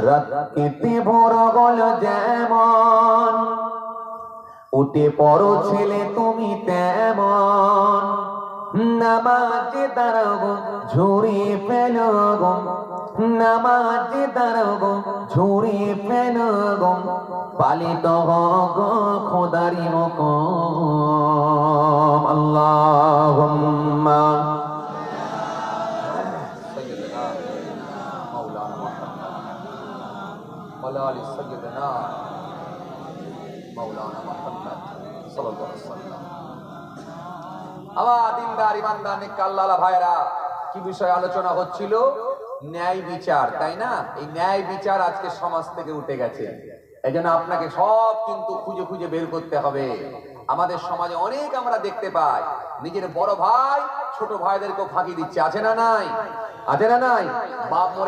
রাতে ভোর গল যেমন, উঠে পড়ো ছেলে তুমি তেমন। নামাজে দাঁড়াবো ঝুড়িয়ে ফেলো গো, নামাজে দাঁড়াবো ঝুড়িয়ে ফেলো গো, পালিত গো খোদারি হুকুম। আল্লাহুম্মা আমার দিনদার ইমানদার নেক আল্লাহওয়ালা ভাইরা, কি বিষয় আলোচনা হচ্ছিল? ন্যায় বিচার, তাই না? এই ন্যায় বিচার আজকে সমাজ থেকে উঠে গেছে। এই জন্য আপনাকে সব কিন্তু খুঁজে খুঁজে বের করতে হবে। আমাদের সমাজে অনেক আমরা দেখতে পাই নিজের বড় ভাই ছোট ভাইদেরকেও ফাঁকি দিচ্ছে, আছে না নাই? আছে না নাই? বাপ মরে